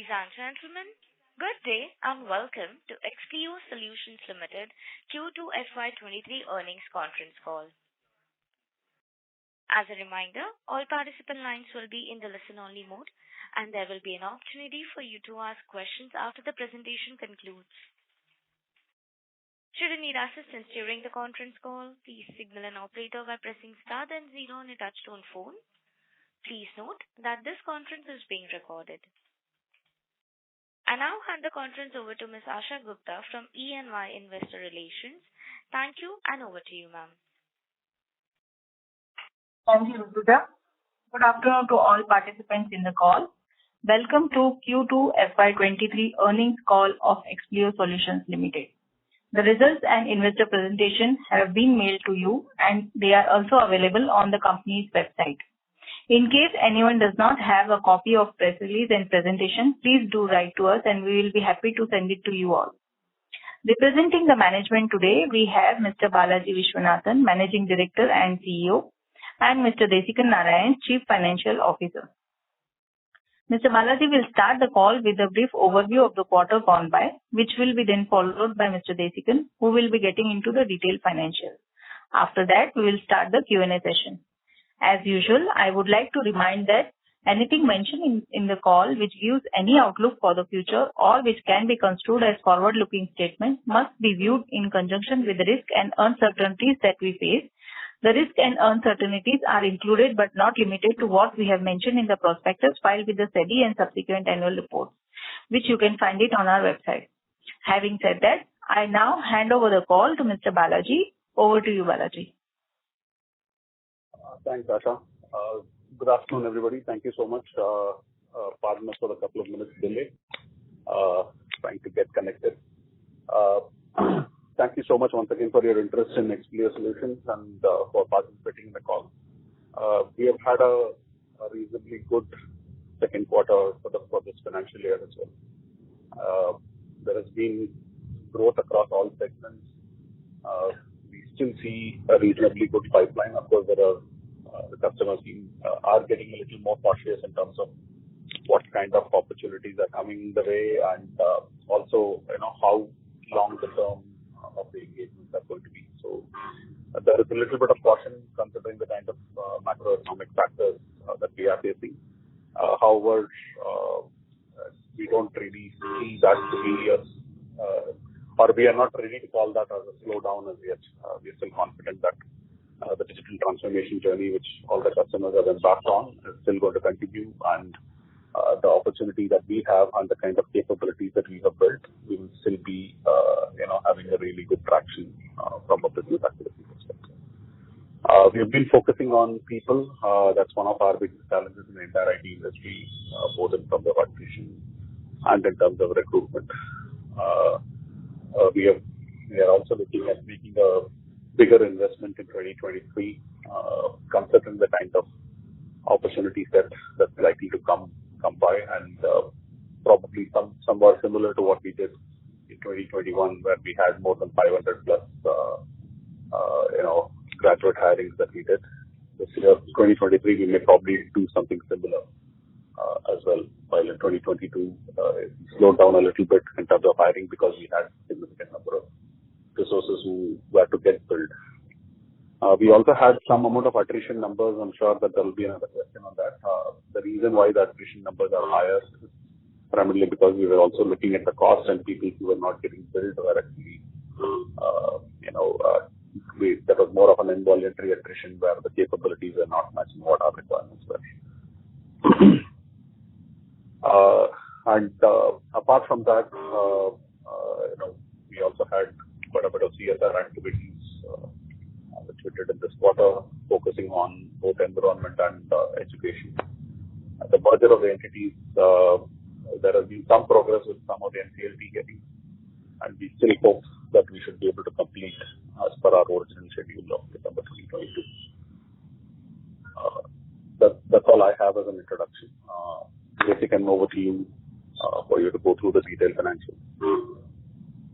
Ladies and gentlemen, good day and welcome to Expleo Solutions Limited Q2 FY23 earnings conference call. As a reminder, all participant lines will be in the listen-only mode, and there will be an opportunity for you to ask questions after the presentation concludes. Should you need assistance during the conference call, please signal an operator by pressing star then zero on your touchtone phone. Please note that this conference is being recorded. I now hand the conference over to Ms. Asha Gupta from E&Y Investor Relations. Thank you, and over to you, ma'am. Thank you, Rutuja. Good afternoon to all participants in the call. Welcome to Q2 FY23 earnings call of Expleo Solutions Limited. The results and investor presentation have been mailed to you, and they are also available on the company's website. In case anyone does not have a copy of press release and presentation, please do write to us and we will be happy to send it to you all. Representing the management today, we have Mr. Balaji Vishwanathan, Managing Director and CEO, and Mr. Desikan Narayan, Chief Financial Officer. Mr. Balaji will start the call with a brief overview of the quarter gone by, which will be then followed by Mr. Desikan, who will be getting into the detailed financials. After that, we will start the Q&A session. As usual, I would like to remind that anything mentioned in the call which gives any outlook for the future or which can be construed as forward-looking statements must be viewed in conjunction with the risk and uncertainties that we face. The risk and uncertainties are included but not limited to what we have mentioned in the prospectus filed with the SEBI and subsequent annual reports, which you can find it on our website. Having said that, I now hand over the call to Mr. Balaji. Over to you, Balaji. Thanks, Asha. Good afternoon, everybody. Thank you so much. Pardon us for a couple of minutes delay, trying to get connected. Thank you so much once again for your interest in Expleo Solutions and for participating in the call. We have had a reasonably good second quarter for this financial year as well. There has been growth across all segments. We still see a reasonably good pipeline. Of course, the customers are getting a little more cautious in terms of what kind of opportunities are coming the way and also how long the term of the engagements are going to be. So there is a little bit of caution considering the kind of macroeconomic factors that we are facing. However, we don't really see that to be or we are not ready to call that as a slowdown as yet. We are still confident that the digital transformation journey which all the customers have embarked on is still going to continue, and the opportunity that we have and the kind of capabilities that we have built, we will still be having a really good traction from a business activity perspective. We have been focusing on people. That's one of our biggest challenges in the entire IT industry, both in terms of attrition and in terms of recruitment. We are also looking at making a bigger investment in 2023, considering the kind of opportunities that's likely to come by, and probably somewhat similar to what we did in 2021, where we had more than 500 plus graduate hirings that we did. This year, 2023, we may probably do something similar as well. While in 2022, it slowed down a little bit in terms of hiring because we had a significant number of resources who were to get filled. We also had some amount of attrition numbers. I'm sure that there will be another question on that. The reason why the attrition numbers are higher is primarily because we were also looking at the cost, and people who were not getting billed were actually, that was more of an involuntary attrition where the capabilities are not matching what our requirements were. And apart from that, we also had quite a bit of CSR activities which we did in this quarter, focusing on both environment and education. At the merger of the entities, there has been some progress with some of the NCLT getting, and we still hope that we should be able to complete as per our original schedule of December 2022. That's all I have as an introduction. Desikan, over to you for you to go through the detailed financials.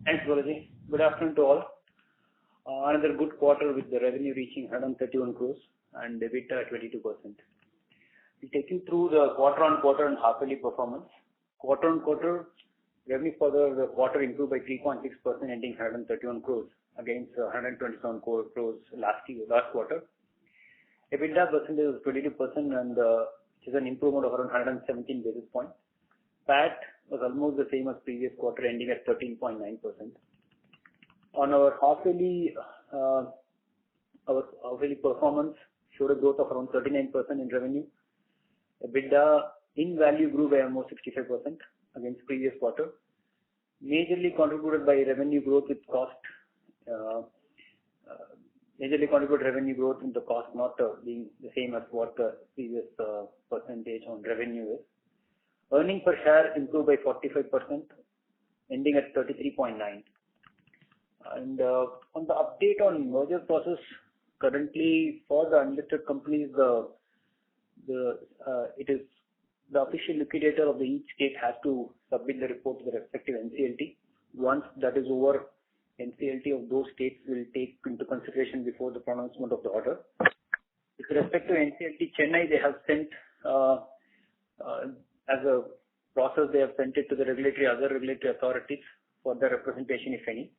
Thanks, Balaji. Good afternoon to all. Another good quarter with the revenue reaching 131 crores and EBITDA at 22%. We take you through the quarter-on-quarter and half-yearly performance. Quarter-on-quarter, revenue for the quarter improved by 3.6%, ending 131 crores against 127 crores last quarter. EBITDA percentage was 22%, and which is an improvement of around 117 basis points. PAT was almost the same as previous quarter, ending at 13.9%. On our half-yearly performance showed a growth of around 39% in revenue. EBITDA in value grew by almost 65% against previous quarter, majorly contributed by revenue growth with cost. Majorly contributed revenue growth in the cost not being the same as what the previous percentage on revenue is. Earning per share improved by 45%, ending at 33.9. And on the update on merger process, currently for the unlisted companies, it is the official liquidator of each state has to submit the report to the respective NCLT. Once that is over, NCLT of those states will take into consideration before the pronouncement of the order. With respect to NCLT Chennai, they have sent as a process, they have sent it to the other regulatory authorities for their representation, if any.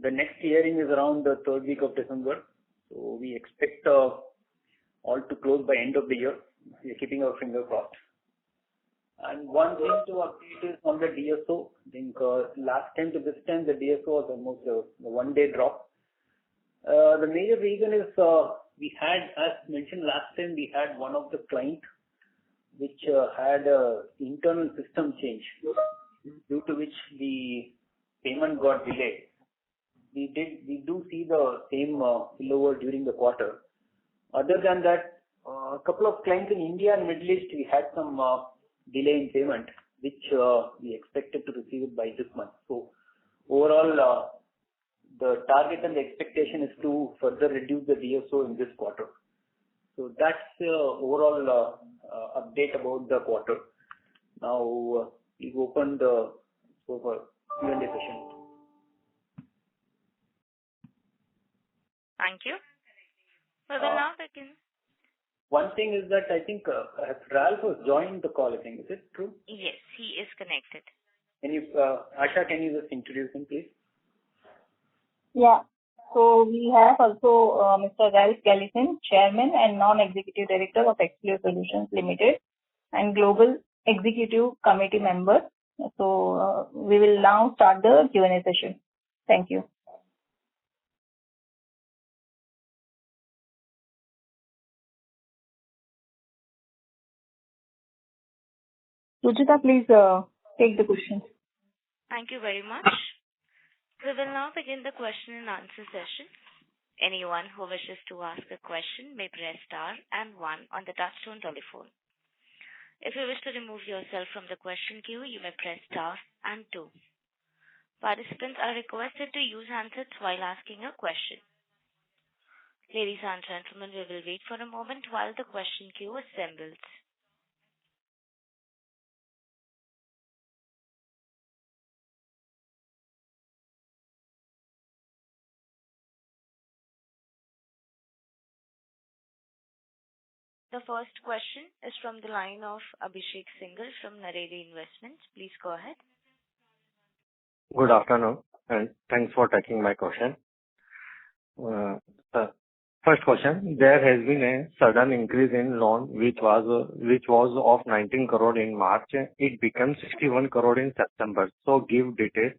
The next hearing is around the third week of December, so we expect all to close by end of the year. We are keeping our fingers crossed. And one thing to update is on the DSO. I think last time to this time, the DSO was almost a one-day drop. The major reason is we had, as mentioned last time, we had one of the client which had a internal system change, due to which the payment got delayed. We do see the same spillover during the quarter. Other than that, a couple of clients in India and Middle East, we had some delay in payment, which we expected to receive it by this month. So overall, the target and the expectation is to further reduce the DSO in this quarter. So that's the overall update about the quarter. Now we've opened the Q&A session. Thank you. We will now begin. One thing is that I think Ralph has joined the call, I think. Is it true? Yes, he is connected. Can you, Asha, can you just introduce him, please? Yeah. So we have also Mr. Ralph Gallison, Chairman and Non-Executive Director of Expleo Solutions Limited and Global Executive Committee Member. So we will now start the Q&A session. Thank you. Ruchita, please take the questions. Thank you very much. We will now begin the question and answer session. Anyone who wishes to ask a question may press star and 1 on the touchtone telephone. If you wish to remove yourself from the question queue, you may press star and 2. Participants are requested to use handsets while asking a question. Ladies and gentlemen, we will wait for a moment while the question queue assembles. The first question is from the line of Abhishek Singhal from Naredi Investments. Please go ahead. Good afternoon, and thanks for taking my question. First question, there has been a sudden increase in loan which was of 19 crore in March. It becomes 61 crore in September. So give details.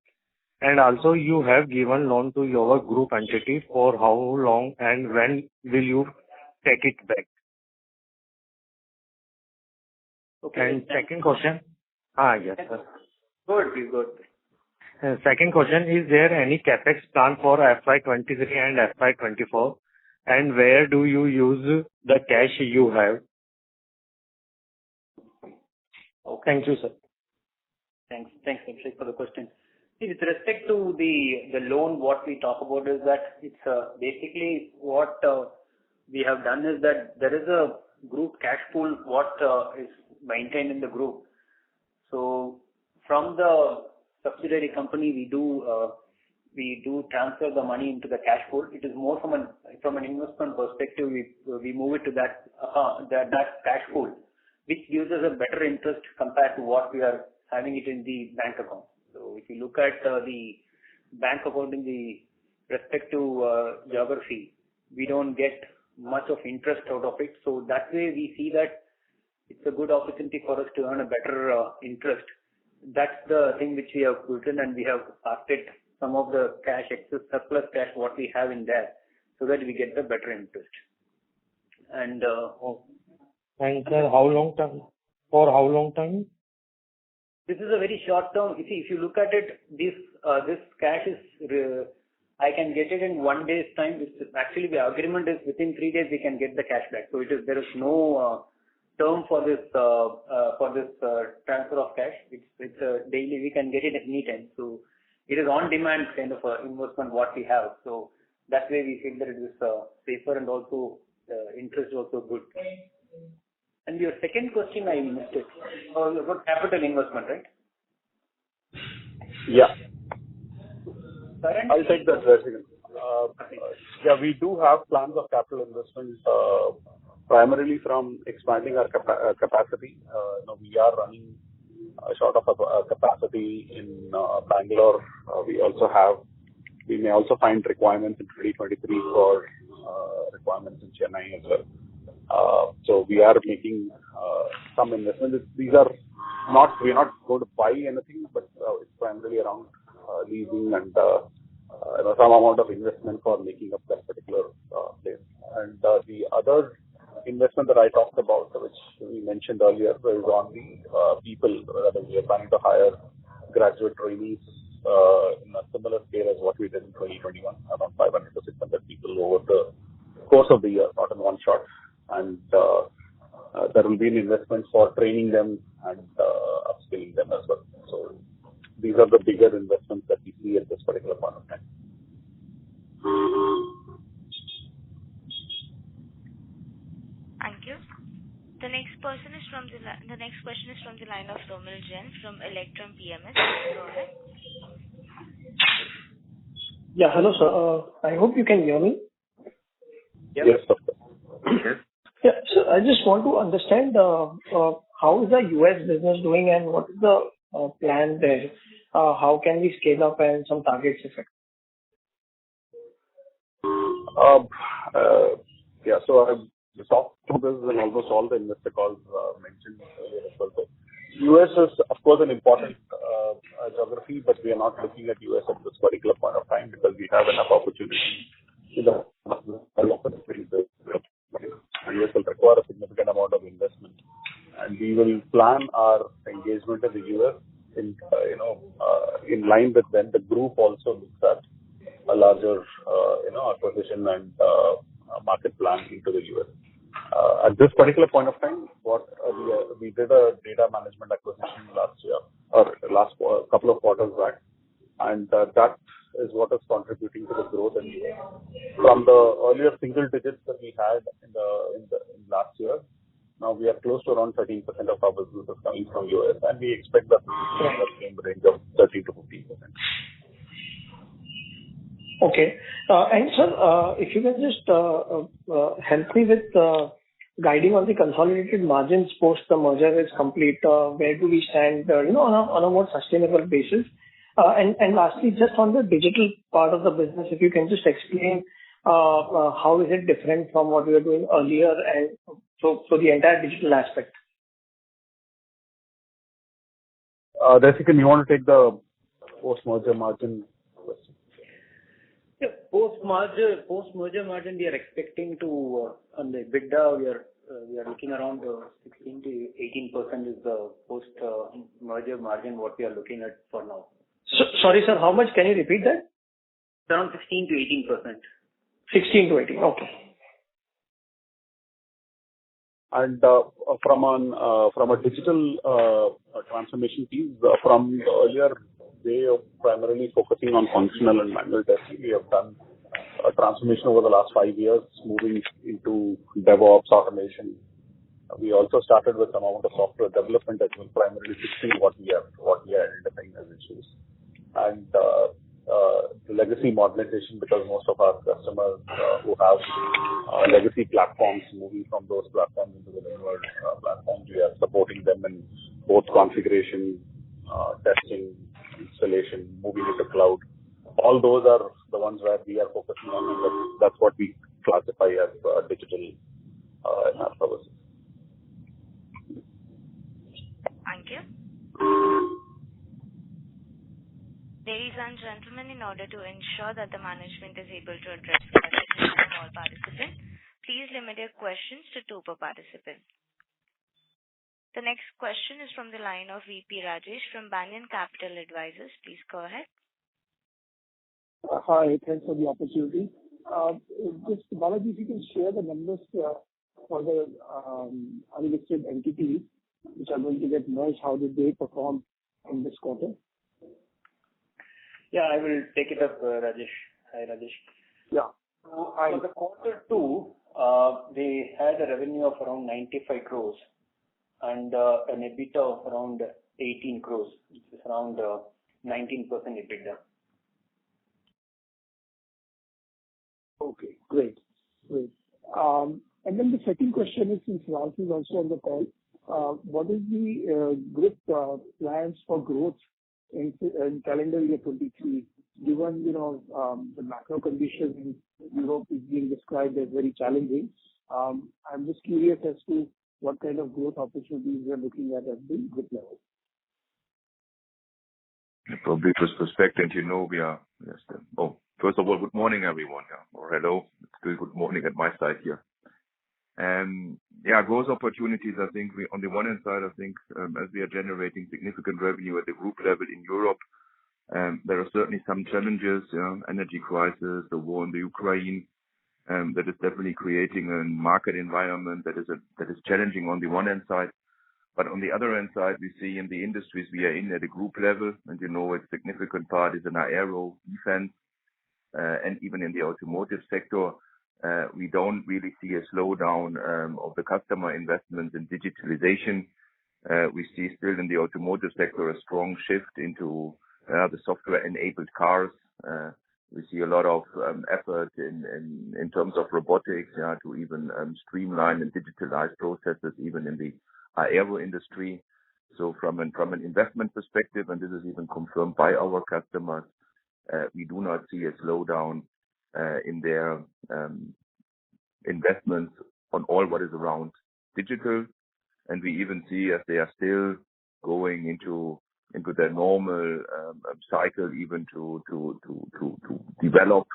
And also you have given loan to your group entity for how long and when will you take it back? Okay. And second question, yes, sir. Good. Second question, is there any capex plan for FY23 and FY24? And where do you use the cash you have? Okay. Thank you, sir. Thanks, Abhishek, for the question. See, with respect to the loan, what we talk about is that it's basically what we have done is that there is a group cash pool what is maintained in the group. So from the subsidiary company, we do transfer the money into the cash pool. It is more from an investment perspective. We move it to that cash pool, which gives us a better interest compared to what we are having it in the bank account. So if you look at the bank account in the respective geography, we don't get much of interest out of it. So that way we see that it's a good opportunity for us to earn a better interest. That's the thing which we have put in, and we have parted some of the cash, excess surplus cash what we have in there, so that we get the better interest. And sir, how long time? For how long time? this is a very short term. You see, if you look at it, this cash is I can get it in 1 day's time. Actually, the agreement is within 3 days we can get the cash back. So there is no term for this transfer of cash. It's a daily. We can get it at any time. So it is on demand kind of investment what we have. So that way we feel that it is safer, and also interest is also good. And your second question, I missed it. About capital investment, right? Yeah. Currently, I'll take that, Rasigan. Yeah, we do have plans of capital investment, primarily from expanding our capacity. We are running short of a capacity in Bangalore. We may also find requirements in 2023 for requirements in Chennai as well. So we are making some investments. We are not going to buy anything, but it's primarily around leasing and some amount of investment for making up that particular place. And the other investment that I talked about, which we mentioned earlier, is on the people. We are planning to hire graduate trainees in a similar scale as what we did in 2021, around 500 to 600 people over the course of the year, not in one shot. And there will be an investment for training them and upskilling them as well. So these are the bigger investments that we see at this particular point of time. Thank you. The next question is from the line of Somil Jain from Electrum PMS. Go ahead. Yeah, hello sir. I hope you can hear me. Yes, of course. Yeah, so I just want to understand how is the US business doing, and what is the plan there? How can we scale up, and some targets effect? Yeah, so I've talked to this in almost all the investor calls mentioned earlier as well. So US is, of course, an important geography, but we are not looking at US at this particular point of time because we have enough opportunity in the US will require a significant amount of investment, and we will plan our engagement in the US in line with when the group also looks at a larger acquisition and market plan into the US. At this particular point of time, we did a data management acquisition last year or last couple of quarters back, and that is what is contributing to the growth in US. From the earlier single digits that we had in last year, now we are close to around 13% of our business is coming from US, and we expect that to be in the same range of 13 to 15%. Okay. And sir, if you can just help me with guiding on the consolidated margins post the merger is complete. Where do we stand, on a more sustainable basis? And lastly, just on the digital part of the business, if you can just explain how is it different from what we were doing earlier, and so the entire digital aspect. Rasikan, you want to take the post-merger margin question? Yeah, post-merger margin, we are expecting to on the EBITDA, we are looking around 16 to 18% is the post-merger margin what we are looking at for now. So, sorry, sir, how much? Can you repeat that? Around 16 to 18%. 16 to 18, okay. And from a digital transformation piece, from the earlier way of primarily focusing on functional and manual testing, we have done a transformation over the last 5 years, moving into DevOps automation. We also started with some amount of software development that will primarily fixing what we are identifying as issues. And legacy modernization, because most of our customers who have legacy platforms, moving from those platforms into the newer platforms, we are supporting them in both configuration, testing, installation, moving into cloud. All those are the ones where we are focusing on, and that's what we classify as digital in our services. Thank you. Ladies and gentlemen, in order to ensure that the management is able to address questions from all participants, please limit your questions to 2 per participant. The next question is from the line of VP Rajesh from Banyan Capital Advisors. Please go ahead. Hi, thanks for the opportunity. Just, Balaji, if you can share the numbers for the unlisted entities which are going to get merged, how did they perform in this quarter? Yeah, I will take it up, Rajesh. Hi, Rajesh. Yeah. For the quarter 2, they had a revenue of around 95 crores and an EBITDA of around 18 crores, which is around 19% EBITDA. Okay, great. And then the second question is, since Ralph is also on the call, what is the group plans for growth in calendar year 23, given, the macro conditions in Europe is being described as very challenging. I'm just curious as to what kind of growth opportunities we are looking at the group level. From Victor's perspective, we are, first of all, good morning, everyone. Or hello. It's still good morning at my side here. Growth opportunities, I think on the one hand side, as we are generating significant revenue at the group level in Europe, there are certainly some challenges, energy crisis, the war in the Ukraine, that is definitely creating a market environment that is challenging on the one hand side. But on the other hand side, we see in the industries we are in at the group level, and a significant part is in our aero, defense, and even in the automotive sector, we don't really see a slowdown of the customer investments in digitalization. We see still in the automotive sector a strong shift into the software-enabled cars. We see a lot of effort in terms of robotics to even streamline and digitalize processes even in the aero industry. So from an investment perspective, and this is even confirmed by our customers, we do not see a slowdown in their investments on all what is around digital. And we even see as they are still going into their normal cycle, even to develop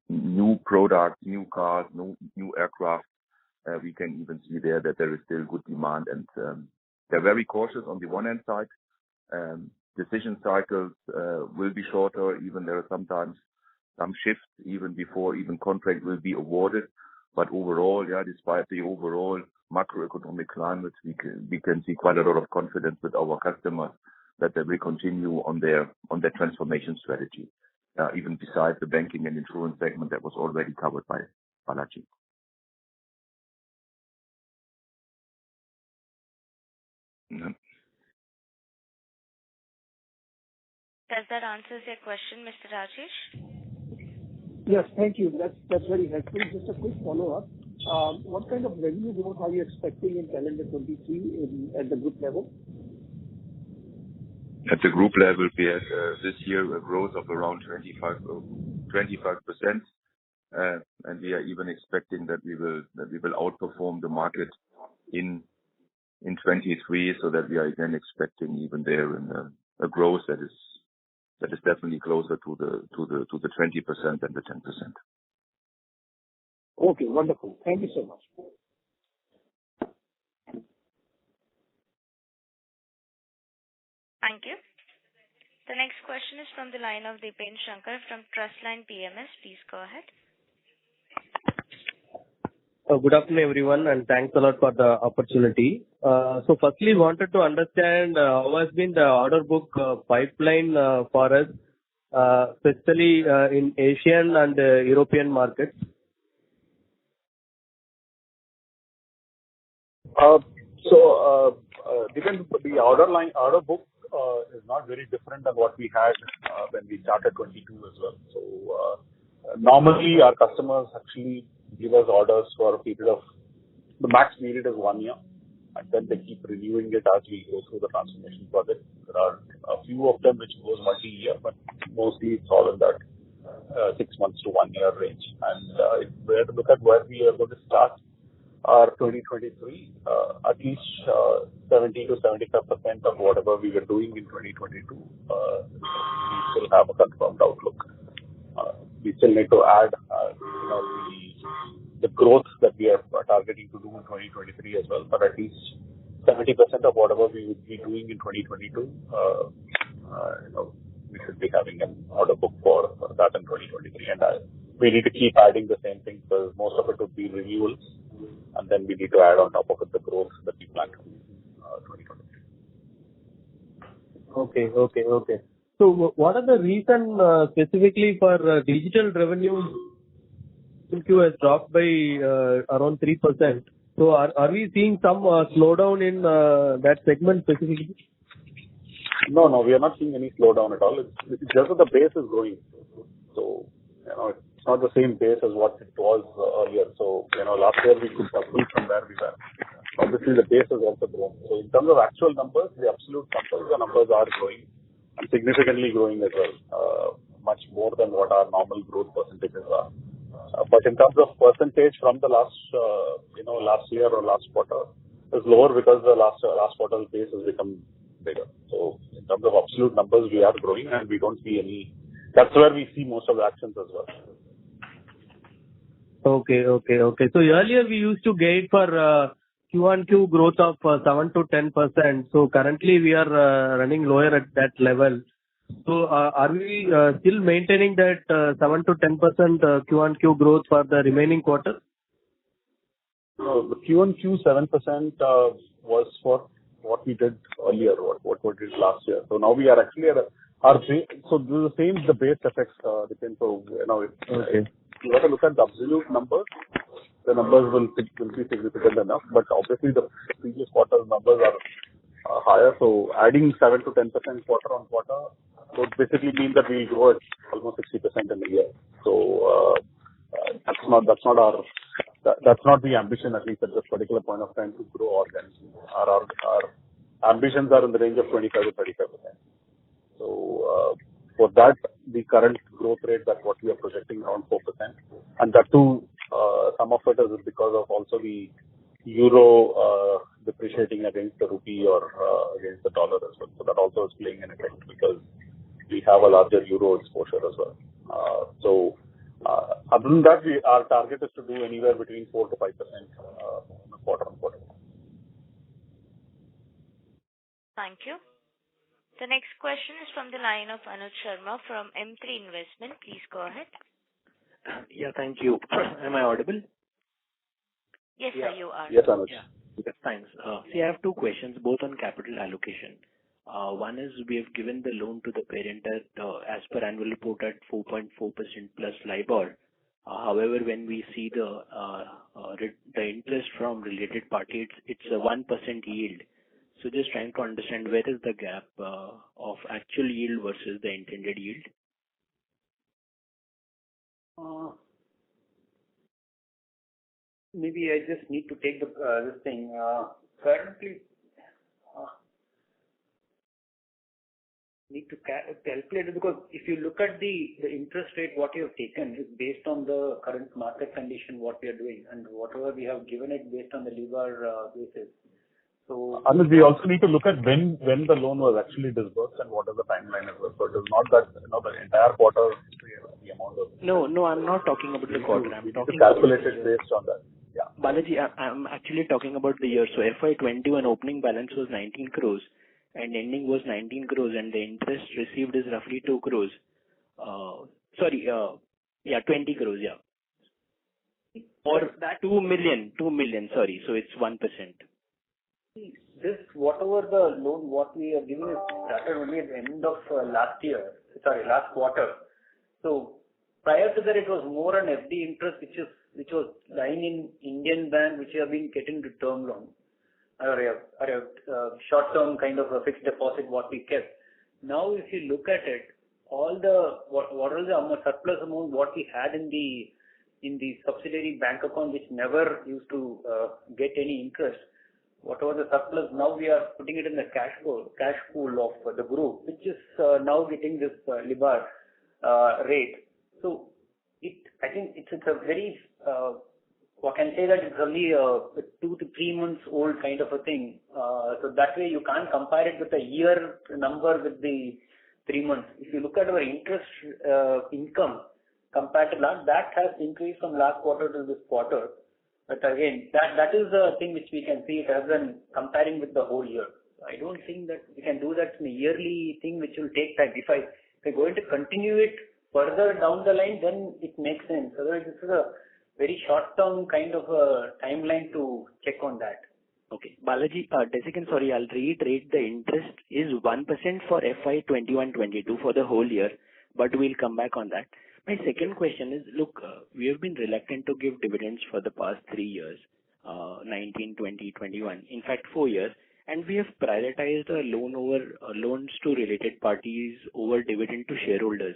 new products, new cars, new aircraft. We can even see there that there is still good demand, and they're very cautious on the one hand side. Decision cycles will be shorter. Even there are sometimes some shifts even before even contract will be awarded. But overall, despite the overall macroeconomic climate, we can see quite a lot of confidence with our customers that they will continue on their transformation strategy, even besides the banking and insurance segment that was already covered by Balaji. Does that answer your question, Mr. Rajesh? Yes, thank you. That's very helpful. Just a quick follow-up. What kind of revenue growth are you expecting in calendar 23 at the group level? At the group level, we had this year a growth of around 25%, and we are even expecting that we will outperform the market in 23, so that we are again expecting even there a growth that is definitely closer to the 20% than the 10%. Okay, wonderful. Thank you so much. Thank you. The next question is from the line of Dipen Shankar from Trustline PMS. Please go ahead. Good afternoon, everyone, and thanks a lot for the opportunity. So firstly, wanted to understand how has been the order book pipeline for us, especially in Asian and European markets. Depends. The order book is not very different than what we had when we started 22 as well. So normally our customers actually give us orders for a period of, the max period is 1 year, and then they keep renewing it as we go through the transformation project. There are a few of them which goes multi-year, but mostly it's all in that 6 months to 1 year range. And if we have to look at where we are going to start our 2023, at least 70 to 75% of whatever we were doing in 2022, we still have a confirmed outlook. We still need to add, the growth that we are targeting to do in 2023 as well, but at least 70% of whatever we would be doing in 2022, we should be having an order book for that in 2023. And we need to keep adding the same thing because most of it would be renewals, and then we need to add on top of it the growth that we plan to do in 2023. Okay. So what are the reason specifically for digital revenue Q has dropped by around 3%? So are we seeing some slowdown in that segment specifically? No, we are not seeing any slowdown at all. It's just that the base is growing. So, it's not the same base as what it was earlier. So, last year we could double from where we were. Obviously, the base has also grown. So, in terms of actual numbers, the absolute numbers, the numbers are growing and significantly growing as well, much more than what our normal growth percentages are. But in terms of percentage from the last year or last quarter, is lower because the last quarter's base has become bigger. So in terms of absolute numbers, we are growing and we don't see any. That's where we see most of the actions as well. Okay. So earlier we used to guide for Q-on-Q growth of 7 to 10%. So currently we are running lower at that level. So are we still maintaining that 7 to 10% Q-on-Q growth for the remaining quarter? No, the Q-on-Q 7% was for what we did earlier, what we did last year. So now we are actually at so the same, the base effects depend. So, if you want to look at the absolute numbers, the numbers will be significant enough, but obviously the previous quarter's numbers are higher. So adding 7 to 10% quarter on quarter would basically mean that we grow at almost 60% in a year. So that's not the ambition, at least at this particular point of time, to grow organically. Our ambitions are in the range of 25 to 35%. So for that, the current growth rate, that's what we are projecting, around 4%, and that too, some of it is because of also the euro depreciating against the rupee or against the dollar as well. So that also is playing an effect because we have a larger euro exposure as well. So other than that, our target is to do anywhere between 4 to 5% quarter on quarter. Thank you. The next question is from the line of Anuj Sharma from M3 Investment. Please go ahead. Yeah, thank you. Am I audible? Yes, sir, you are. Yes, Anuj. Yeah. Thanks. See, I have two questions, both on capital allocation. One is we have given the loan to the parent at, as per annual report at 4.4% plus LIBOR. However, when we see the interest from related parties, it's a 1% yield. So just trying to understand where is the gap of actual yield versus the intended yield? Maybe I just need to take this thing. Currently, need to calculate it, because if you look at the interest rate, what you have taken is based on the current market condition, what we are doing, and whatever we have given it based on the LIBOR basis. So, Anuj, we also need to look at when the loan was actually disbursed and what is the timeline as well. So it is not that the entire quarter, the amount of. No, I'm not talking about the quarter. I'm talking calculated based on that. Yeah. Balaji, I'm actually talking about the year. So FY21 opening balance was 19 crores and ending was 19 crores, and the interest received is roughly 2 crores. 20 crores, yeah. Or 2 million, sorry. So it's 1%. This, whatever the loan, what we are giving is started only at the end of last quarter. So prior to that, it was more an FD interest, which was lying in Indian bank, which have been getting to term loan. short-term kind of a fixed deposit what we kept. Now, if you look at it, what are the surplus amount what we had in the subsidiary bank account, which never used to get any interest. Whatever the surplus, now we are putting it in the cash pool of the group, which is now getting this LIBOR rate. So I think it's a very I can say that it's only a 2 to 3 months old kind of a thing. So that way you can't compare it with a year number with the 3 months. If you look at our interest income compared to last, that has increased from last quarter to this quarter. But again, that is the thing which we can see it rather than comparing with the whole year. I don't think that we can do that in a yearly thing which will take time. If we're going to continue it further down the line, then it makes sense. Otherwise, this is a very short-term kind of a timeline to check on that. Okay. Balaji, Desikan, sorry, I'll reiterate the interest is 1% for FY 21-22 for the whole year, but we'll come back on that. My second question is, look, we have been reluctant to give dividends for the past 3 years, 19, 20, 21, in fact 4 years, and we have prioritized loans to related parties over dividend to shareholders.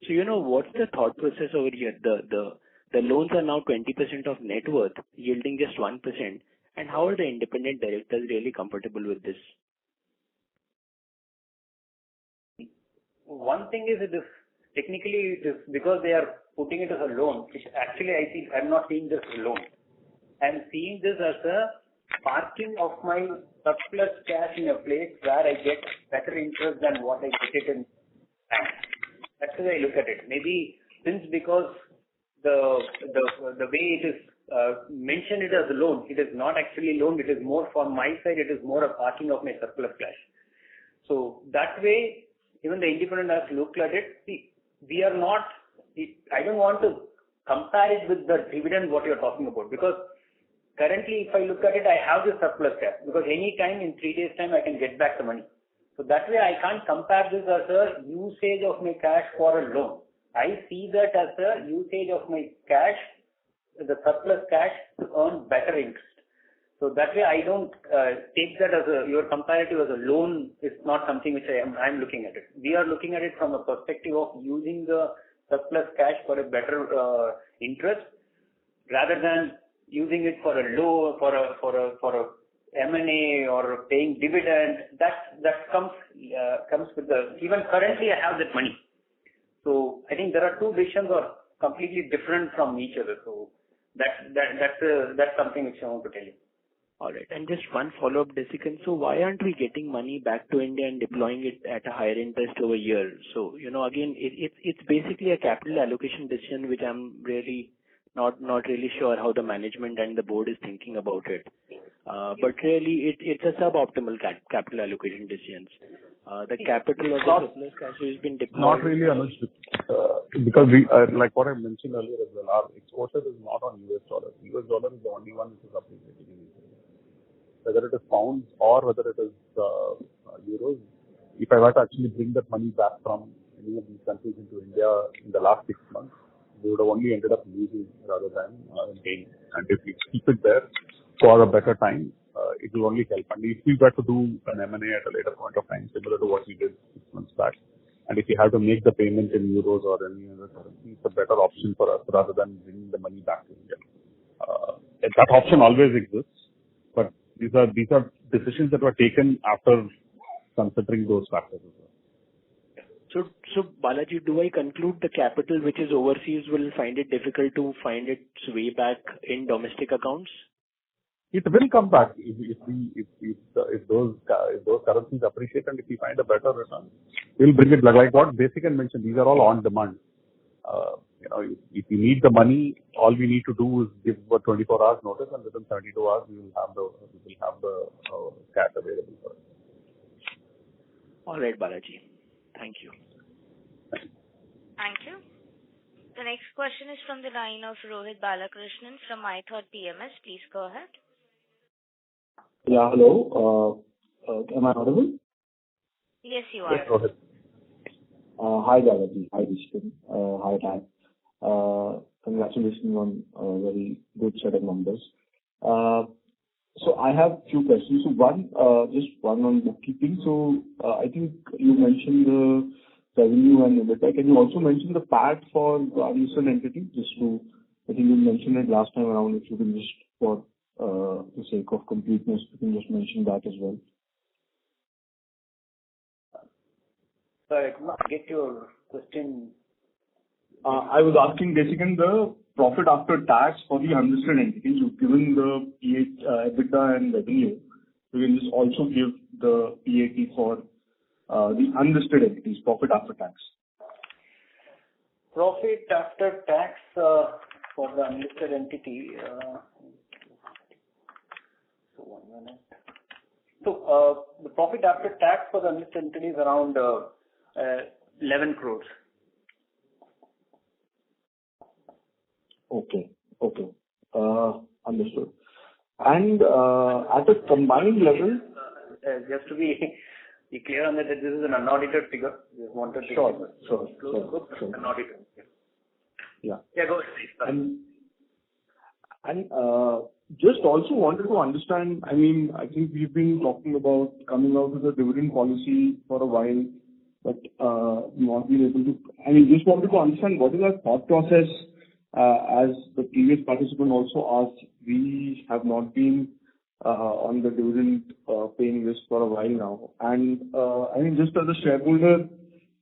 So, what's the thought process over here? The loans are now 20% of net worth, yielding just 1%. And how are the independent directors really comfortable with this? One thing is technically it is because they are putting it as a loan, which actually I'm not seeing this as a loan. I'm seeing this as a parking of my surplus cash in a place where I get better interest than what I get it in bank. That's the way I look at it. Maybe because the way it is mentioned it as a loan, it is not actually loan. It is more from my side. It is more a parking of my surplus cash. So that way, even the independent has looked at it. See, we are not. I don't want to compare it with the dividend what you're talking about, because currently, if I look at it, I have the surplus cash because any time in 3 days time I can get back the money. So that way I can't compare this as a usage of my cash for a loan. I see that as a usage of my cash, the surplus cash, to earn better interest. So that way I don't take that as your comparative as a loan is not something which I'm looking at it. We are looking at it from a perspective of using the surplus cash for a better interest rather than using it for a loan, for a M&A or paying dividend. That comes with even currently I have that money. So I think there are two decisions are completely different from each other. So that's something which I want to tell you. All right. And just one follow-up, Desikan. So why aren't we getting money back to India and deploying it at a higher interest over here? So, again, it's basically a capital allocation decision, which I'm really not really sure how the management and the board is thinking about it. But really, it's a suboptimal capital allocation decisions. The capital of the surplus cash has been deployed. Not really, Anuj, because we, like what I mentioned earlier as well, our exposure is not on US dollars. US dollar is the only one which is appreciating in India. Whether it is pounds or whether it is euros, if I were to actually bring that money back from any of these countries into India in the last 6 months, we would have only ended up losing rather than gaining. And if we keep it there for a better time, it will only help. And if we were to do an M&A at a later point of time, similar to what we did 6 months back, and if we have to make the payment in euros or any other currency, it's a better option for us rather than bringing the money back to India. That option always exists, but these are decisions that were taken after considering those factors as well. So Balaji, do I conclude the capital which is overseas will find it difficult to find its way back in domestic accounts? It will come back if those currencies appreciate, and if we find a better return, we'll bring it back. Like what Desikan mentioned, these are all on demand. If we need the money, all we need to do is give a 24 hours notice, and within 72 hours we will have the cash available for us. All right, Balaji. Thank you. Thank you. The next question is from the line of Rohit Balakrishnan from iThought PMS. Please go ahead. Yeah, hello. Am I audible? Yes, you are. Yes, Rohit. Hi, Balaji. Hi, Desikan. Hi, Dan. Congratulations on a very good set of numbers. So I have few questions. So one, just one on bookkeeping. So, I think you mentioned the revenue and EBITDA. Can you also mention the PAT for the unlisted entity? I think you mentioned it last time around. If you can just, for the sake of completeness, you can just mention that as well. Sorry, I could not get your question. I was asking basically the profit after tax for the unlisted entities. You've given the PAT, EBITDA and revenue. You can just also give the PAT for the unlisted entities, profit after tax. Profit after tax for the unlisted entity. So 1 minute. So the profit after tax for the unlisted entity is around 11 crores. Okay. Understood. And at a combined level, just to be clear on that, this is an unaudited figure. Just wanted to Sure. Unaudited. Yeah. Yeah, go ahead. And just also wanted to understand, I mean, I think we've been talking about coming out with a dividend policy for a while, but we've not been able to. I mean, just wanted to understand what is our thought process. As the previous participant also asked, we have not been on the dividend paying list for a while now. And I mean, just as a shareholder,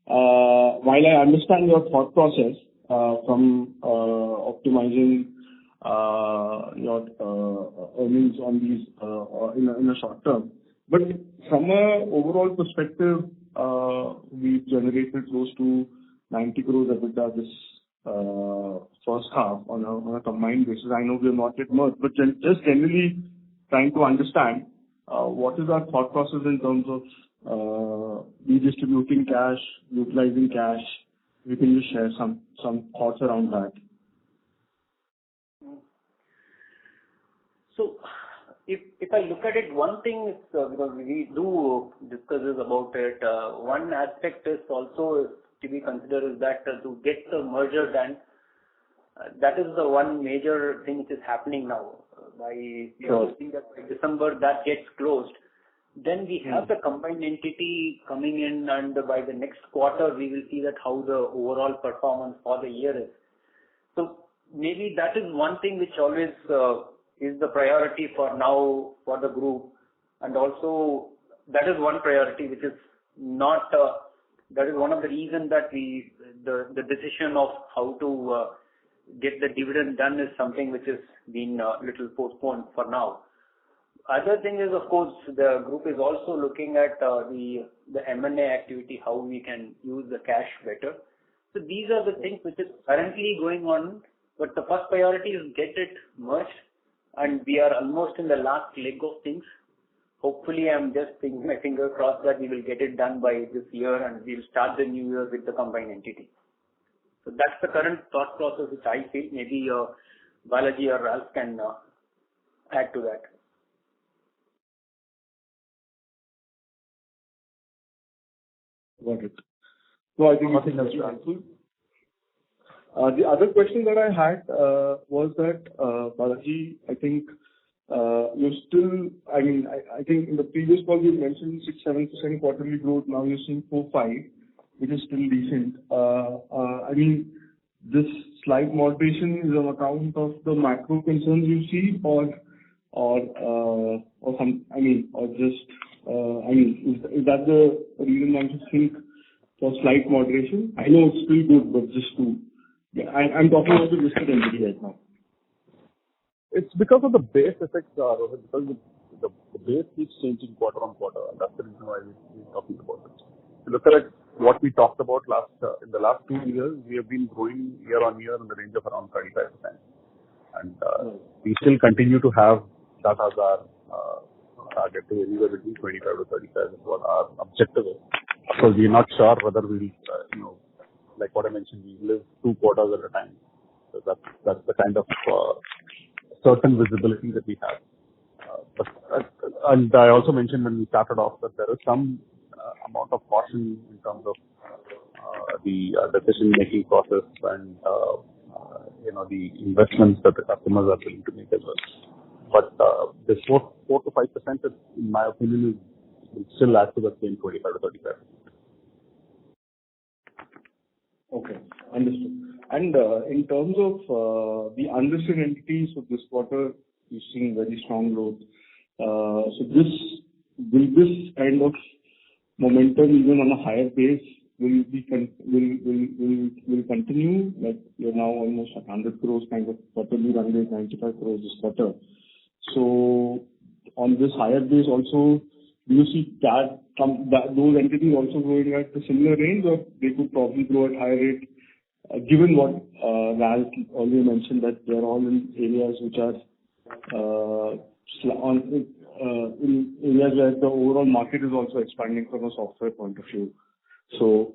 while I understand your thought process from optimizing your earnings on these in a short term, but from a overall perspective, we've generated close to 90 crores EBITDA this first half on a combined basis. I know we have not yet merged, but just generally trying to understand what is our thought process in terms of redistributing cash, utilizing cash. We can just share some thoughts around that. So, if I look at it, one thing is because we do discuss this about it. One aspect is also to be considered is that to get the merger done, that is the one major thing which is happening now. We are hoping that by December that gets closed. Then we have the combined entity coming in, and by the next quarter we will see that how the overall performance for the year is. So maybe that is one thing which always is the priority for now for the group, and also that is one priority which is not. That is one of the reasons that the decision of how to get the dividend done is something which has been a little postponed for now. Other thing is, of course, the group is also looking at the M&A activity, how we can use the cash better. So these are the things which is currently going on, but the first priority is get it merged, and we are almost in the last leg of things. Hopefully, I'm just thinking my finger crossed that we will get it done by this year, and we'll start the new year with the combined entity. So that's the current thought process which I feel. Maybe Balaji or Ralph can add to that. Got it. So I think that's helpful. The other question that I had was that, Balaji, I think you're still, I mean, I think in the previous call you mentioned 6-7% quarterly growth. Now you're seeing 4-5, which is still decent. I mean, this slight moderation is on account of the macro concerns you see, or some, I mean, or just, I mean, is that the reason one should think for slight moderation? I know it's still good, but just to, I'm talking about the listed entity right now. It's because of the base effect, Rohit, because the base keeps changing quarter on quarter, and that's the reason why we're talking about it. If you look at what we talked about in the last 2 years, we have been growing year on year in the range of around 35%. And we still continue to have that as our target to anywhere between 25 to 35 is what our objective is. So we're not sure whether we'll, like what I mentioned, we live 2 quarters at a time. So that's the kind of certain visibility that we have. And I also mentioned when we started off that there is some amount of caution in terms of the decision-making process and the investments that the customers are willing to make as well. But this 4 to 5%, in my opinion, is still add to the same 25 to 35. Okay, understood. And in terms of the unlisted entities of this quarter, you've seen very strong growth. So will this kind of momentum, even on a higher base, will continue? Like, you're now almost 100 crores kind of quarterly run rate, 95 crores this quarter. So on this higher base also, do you see that those entities also growing at a similar range, or they could probably grow at higher rate, given what Ralph earlier mentioned, that they're all in areas which are in areas where the overall market is also expanding from a software point of view. So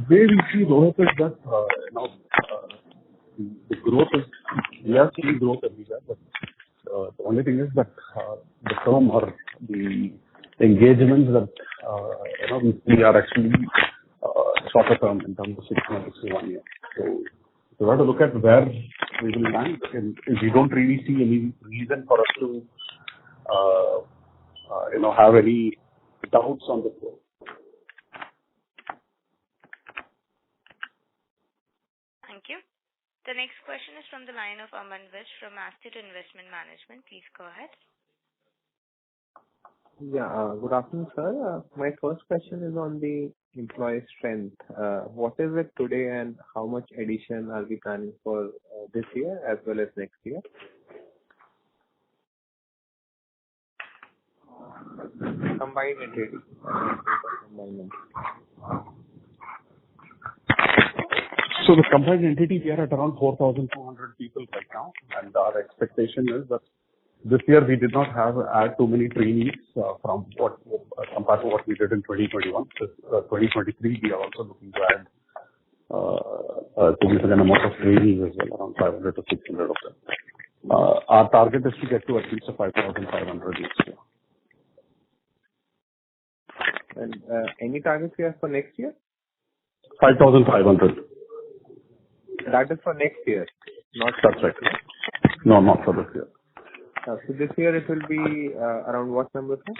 Where we see growth is that the growth is, we are seeing growth everywhere, but the only thing is that the term or the engagements that we are actually shorter term in terms of 6 months to 1 year. So we have to look at where we will land, and we don't really see any reason for us to have any doubts on the growth. Thank you. The next question is from the line of Aman Vij from Asset Investment Management. Please go ahead. Yeah, good afternoon, sir. My first question is on the employee strength. What is it today, and how much addition are we planning for this year as well as next year? Combined entity. So the combined entity, we are at around 4,200 people right now, and our expectation is that this year we did not add too many trainees from what compared to what we did in 2021. 2023 we are also looking to add a significant amount of trainees as well, around 500 to 600 of them. Our target is to get to at least 5,500 next year. And any targets you have for next year? 5,500. That is for next year, not That's right. No, not for this year. So this year it will be around what number, sir?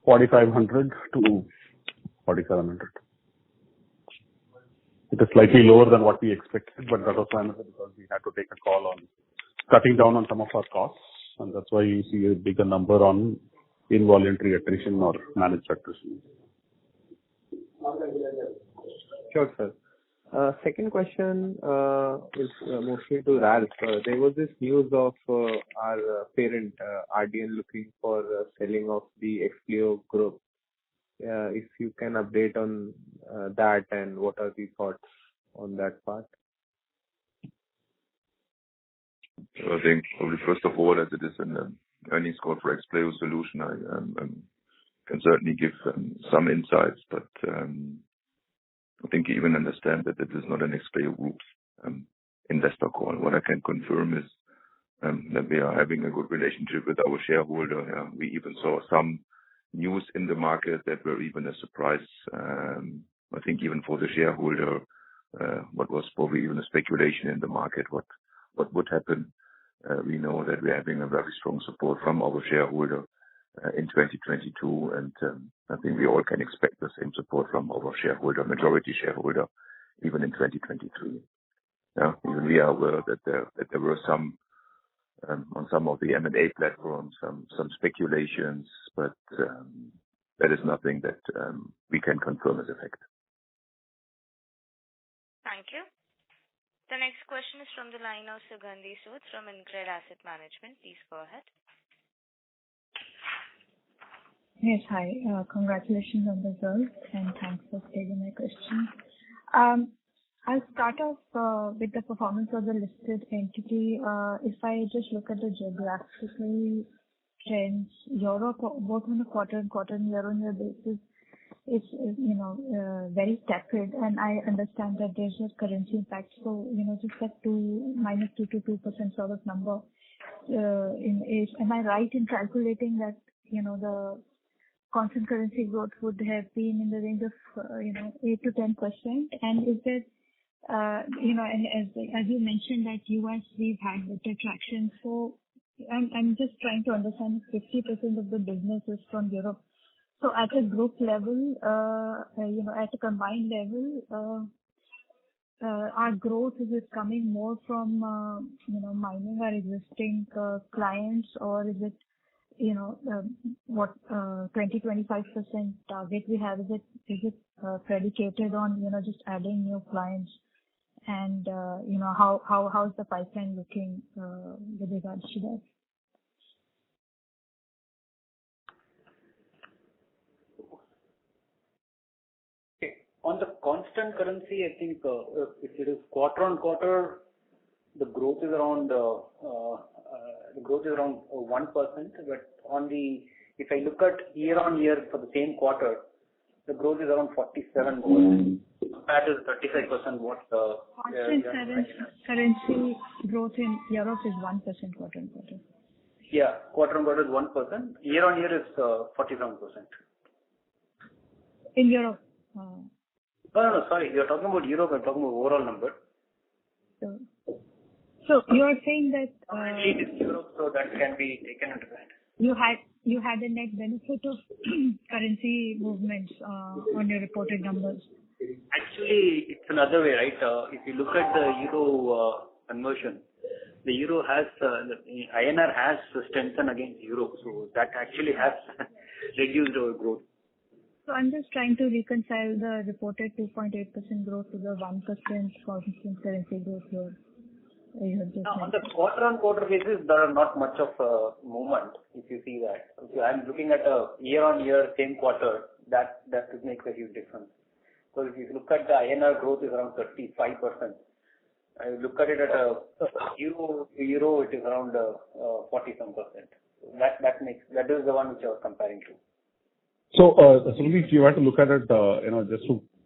4,500 to 4,700. It is slightly lower than what we expected, but that was primarily because we had to take a call on cutting down on some of our costs, and that's why you see a bigger number on involuntary attrition or managed attrition. Sure, sir. Second question is mostly to Ralph. There was this news of our parent RDN looking for selling of the Expleo group. If you can update on that, and what are the thoughts on that part? I think probably first of all, as it is an earnings call for Expleo solution, I can certainly give some insights, but I think you even understand that it is not an Expleo Group investor call. What I can confirm is that we are having a good relationship with our shareholder. We even saw some news in the market that were even a surprise. I think even for the shareholder, what was probably even a speculation in the market, what would happen. We know that we're having a very strong support from our shareholder in 2022, and I think we all can expect the same support from our shareholder, majority shareholder, even in 2023. Even we are aware that there were some on some of the M&A platforms, some speculations, but that is nothing that we can confirm as a fact. Thank you. The next question is from the line of Sugandhi Sud from InCred Asset Management. Please go ahead. Yes, hi. Congratulations on the results, and thanks for taking my question. I'll start off with the performance of the listed entity. If I just look at the geographical trends, Europe, both on a quarter-on-quarter and year-on-year basis, is very tepid, and I understand that there's a currency impact. So, just that -2 to 2% sort of number, am I right in calculating that, the constant currency growth would have been in the range of 8 to 10%. And is there and as you mentioned that US we've had better traction. So I'm just trying to understand if 50% of the business is from Europe. So at a group level, at a combined level, our growth, is it coming more from, mining our existing clients, or is it, what 20-25% target we have? Is it predicated on, just adding new clients? And, how's the pipeline looking with regards to that? On the constant currency, I think if it is quarter on quarter, the growth is around 1%. But if I look at year on year for the same quarter, the growth is around 47%. That is 35% what constant currency growth in Europe is 1% quarter on quarter. Yeah, quarter on quarter is 1%. Year on year is 47%. In Europe. No, sorry. You're talking about Europe. I'm talking about overall number. So you are saying that it is Europe, so that can be taken into account. You had a net benefit of currency movements on your reported numbers. Actually, it's another way, right? If you look at the euro conversion, the euro has the INR has strengthened against euro, so that actually has reduced our growth. So I'm just trying to reconcile the reported 2.8% growth to the 1% constant currency growth here. On the quarter-on-quarter basis, there are not much of a movement, if you see that. Okay, I'm looking at a year-on-year, same quarter, that makes a huge difference. So if you look at the INR growth is around 35%. I look at it at a euro to euro, it is around 40-some%. So that is the one which I was comparing to. So, if you were to look at it,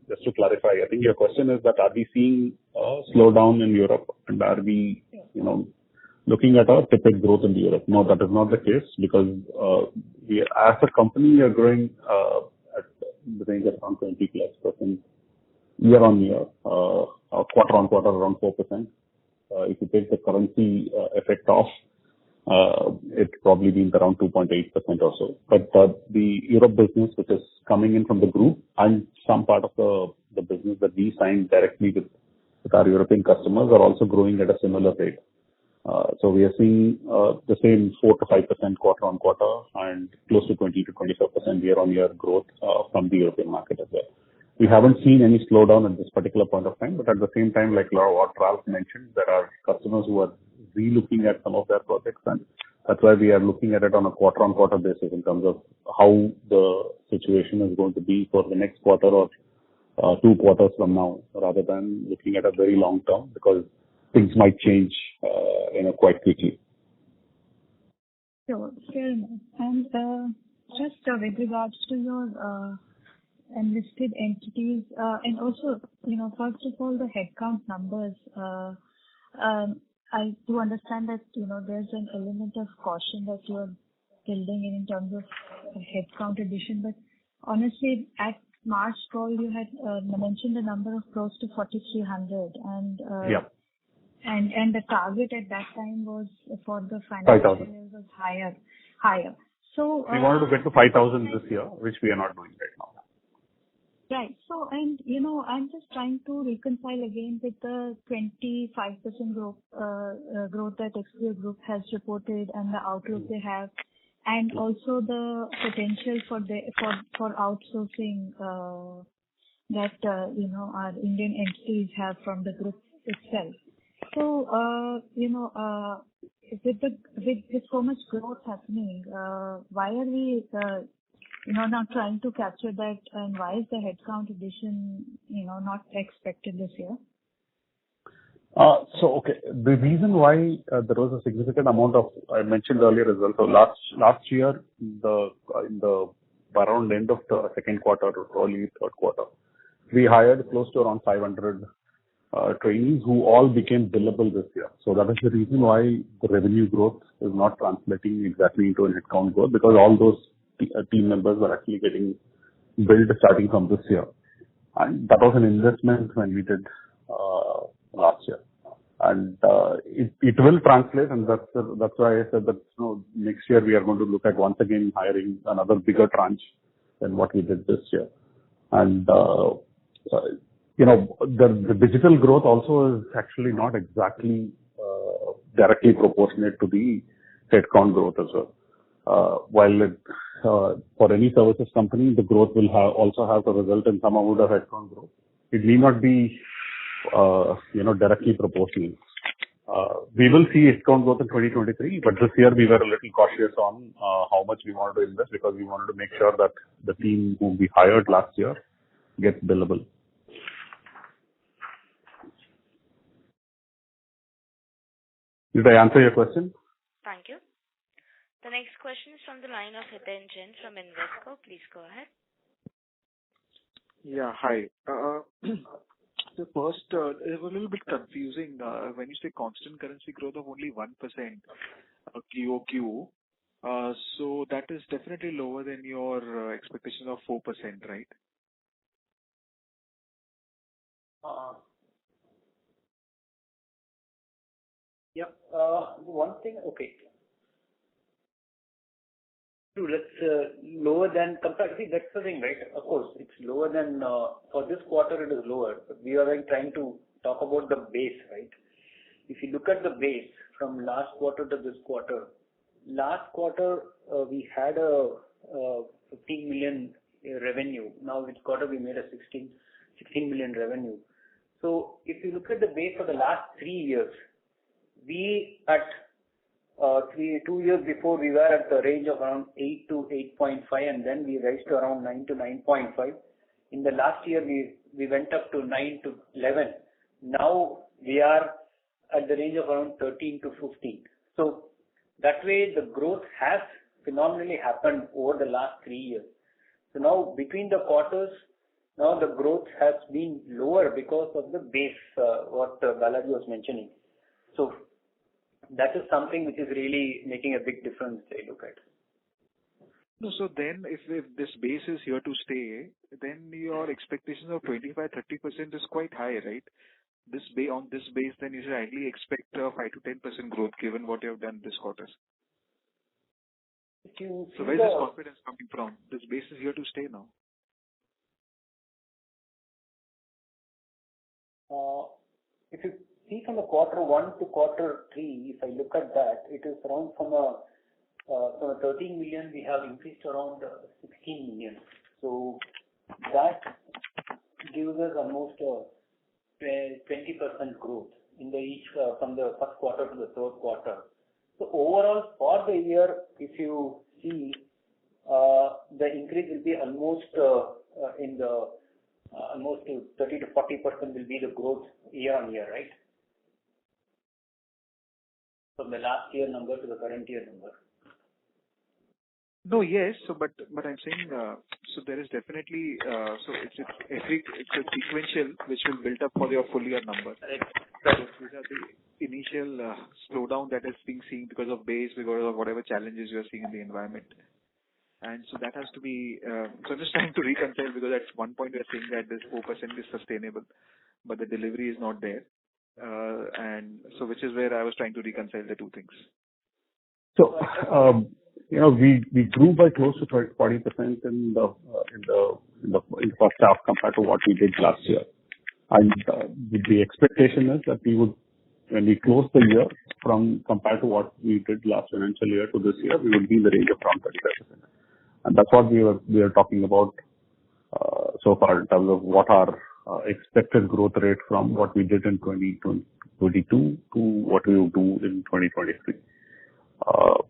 just to clarify, I think your question is that are we seeing a slowdown in Europe, and are we, looking at a tepid growth in Europe? No, that is not the case, because we, as a company, are growing at the range of around 20+% year on year, quarter on quarter around 4%. If you take the currency effect off, it's probably been around 2.8% or so. But the Europe business, which is coming in from the group, and some part of the business that we signed directly with our European customers, are also growing at a similar rate. So we are seeing the same 4 to 5% quarter on quarter and close to 20 to 25% year on year growth from the European market as well. We haven't seen any slowdown at this particular point of time, but at the same time, like what Ralph mentioned, there are customers who are re-looking at some of their projects, and that's why we are looking at it on a quarter-on-quarter basis in terms of how the situation is going to be for the next quarter or 2 quarters from now, rather than looking at a very long term, because things might change, quite quickly. Sure, fair enough. And just with regards to your enlisted entities, and also, first of all, the headcount numbers. I do understand that, there's an element of caution that you're building in terms of headcount addition. But honestly, at March call, you had mentioned a number of close to 4,300. And the target at that time was for the financial year was higher. So we wanted to get to 5,000 this year, which we are not doing right now. Right. So, and, I'm just trying to reconcile again with the 25% growth that Expleo Group has reported and the outlook they have, and also the potential for outsourcing that, our Indian entities have from the group itself. So, with so much growth happening, why are we, not trying to capture that, and why is the headcount addition, not expected this year? Okay. The reason why there was a significant amount of, I mentioned earlier as well. So last year, in the around end of the second quarter, early third quarter, we hired close to around 500 trainees who all became billable this year. So that is the reason why the revenue growth is not translating exactly into a headcount growth, because all those team members were actually getting built starting from this year. And that was an investment when we did last year. And it will translate, and that's why I said that next year we are going to look at once again hiring another bigger tranche than what we did this year. And the digital growth also is actually not exactly directly proportionate to the headcount growth as well. While for any services company, the growth will also have to result in some amount of headcount growth. It may not be directly proportional. We will see headcount growth in 2023, but this year we were a little cautious on how much we wanted to invest because we wanted to make sure that the team whom we hired last year gets billable. Did I answer your question? Thank you. The next question is from the line of Hiten Jain from Invesco. Please go ahead. Yeah, hi. The first, it was a little bit confusing when you say constant currency growth of only 1% QOQ. So that is definitely lower than your expectation of 4%, right? Yeah. One thing, okay. Let's lower than comparatively. That's the thing, right? Of course, it's lower than for this quarter. It is lower, but we are trying to talk about the base, right? If you look at the base from last quarter to this quarter, last quarter we had a 15 million revenue. Now this quarter we made a 16 million revenue. So if you look at the base for the last 3 years, we at 2 years before we were at the range of around 8 to 8.5, and then we raised to around 9 to 9.5. In the last year we went up to 9 to 11. Now we are at the range of around 13 to 15. So that way the growth has phenomenally happened over the last 3 years. So now between the quarters, now the growth has been lower because of the base, what Balaji was mentioning. So that is something which is really making a big difference, I look at. No, so then if this base is here to stay, then your expectations of 25-30% is quite high, right? On this base, then you should ideally expect 5 to 10% growth given what you have done this quarter. So where is this confidence coming from? This base is here to stay now. If you see from the quarter 1 to quarter 3, if I look at that, it is around from a 13 million we have increased around 16 million. So that gives us almost 20% growth in each from the first quarter to the third quarter. So overall for the year, if you see, the increase will be almost almost 30 to 40% will be the growth year on year, right? From the last year number to the current year number. No, yes. So, but I'm saying, so there is definitely, so it's a sequential which will build up for your full year number. So these are the initial slowdown that is being seen because of base, because of whatever challenges you are seeing in the environment. And so that has to be, so I'm just trying to reconcile because at one point we are saying that this 4% is sustainable, but the delivery is not there. And so which is where I was trying to reconcile the two things. So, we grew by close to 40% in the first half compared to what we did last year. And the expectation is that we would, when we close the year compared to what we did last financial year to this year, we would be in the range of around 35%. And that's what we are talking about so far in terms of what our expected growth rate from what we did in 2022 to what we will do in 2023,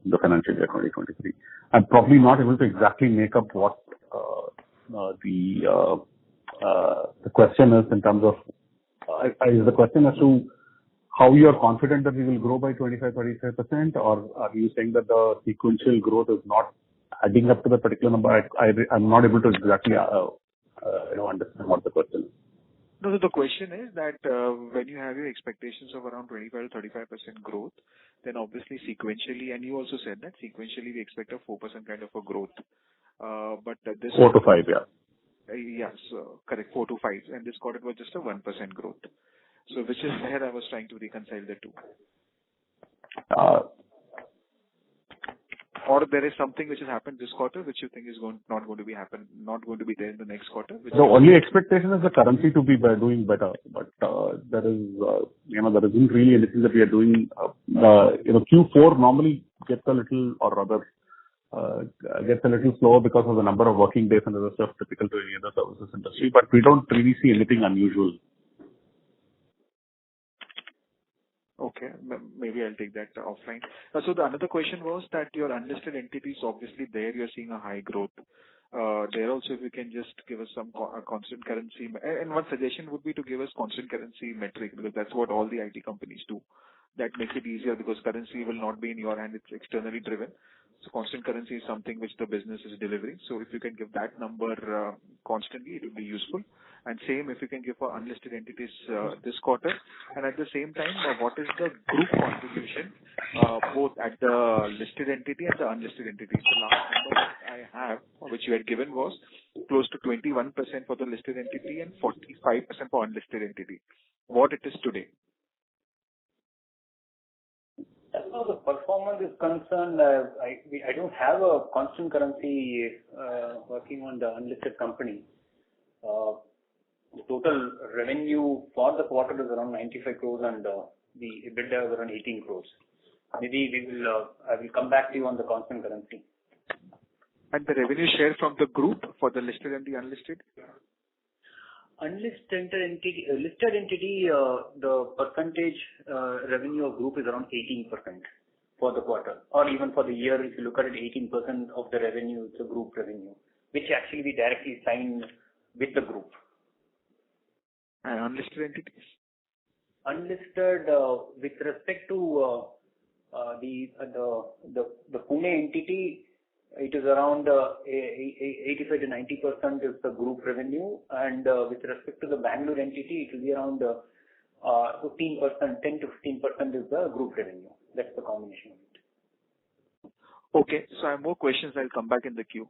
the financial year 2023. I'm probably not able to exactly make up what the question is in terms of is the question as to how you are confident that we will grow by 25-35%, or are you saying that the sequential growth is not adding up to the particular number? I'm not able to exactly understand what the question is. No, so the question is that when you have your expectations of around 25-35% growth, then obviously sequentially, and you also said that sequentially we expect a 4% kind of a growth. But this 4 to 5, yeah. Yes, correct, 4 to 5. And this quarter was just a 1% growth. So which is where I was trying to reconcile the two. Or there is something which has happened this quarter which you think is not going to be there in the next quarter? The only expectation is the currency to be doing better, but there isn't really anything that we are doing. Q4 normally gets a little, or rather, gets a little slower because of the number of working days and other stuff typical to any other services industry, but we don't really see anything unusual. Okay, maybe I'll take that offline. So the another question was that your unlisted entities, obviously there you're seeing a high growth. There also, if you can just give us some constant currency, and one suggestion would be to give us constant currency metric, because that's what all the IT companies do. That makes it easier because currency will not be in your hand, it's externally driven. So constant currency is something which the business is delivering. So if you can give that number constantly, it would be useful. And same if you can give for unlisted entities this quarter. And at the same time, what is the group contribution both at the listed entity and the unlisted entity? The last number that I have, which you had given, was close to 21% for the listed entity and 45% for unlisted entity. What it is today? As far as the performance is concerned, I don't have a constant currency working on the unlisted company. The total revenue for the quarter is around 95 crores and the EBITDA is around 18 crores. Maybe I will come back to you on the constant currency. And the revenue share from the group for the listed and the unlisted? Listed entity, the percentage revenue of group is around 18% for the quarter, or even for the year. If you look at it, 18% of the revenue is the group revenue, which actually we directly sign with the group. And unlisted entities? Unlisted, with respect to the Pune entity, it is around 85 to 90% is the group revenue, and with respect to the Bangalore entity, it will be around 15%, 10 to 15% is the group revenue. That's the combination of it. Okay, so I have more questions. I'll come back in the queue.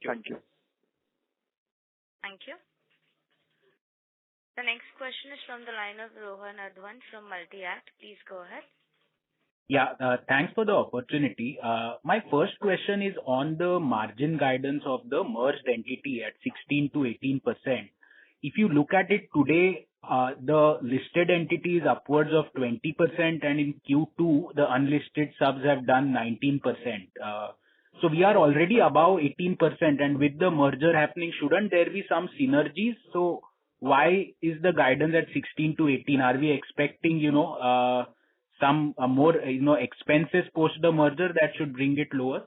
Thank you. Thank you. The next question is from the line of Rohan Advan from Multi-Act. Please go ahead. Yeah, thanks for the opportunity. My first question is on the margin guidance of the merged entity at 16 to 18%. If you look at it today, the listed entity is upwards of 20%, and in Q2, the unlisted subs have done 19%. So we are already above 18%, and with the merger happening, shouldn't there be some synergies? So why is the guidance at 16 to 18? Are we expecting, some more, expenses post the merger that should bring it lower?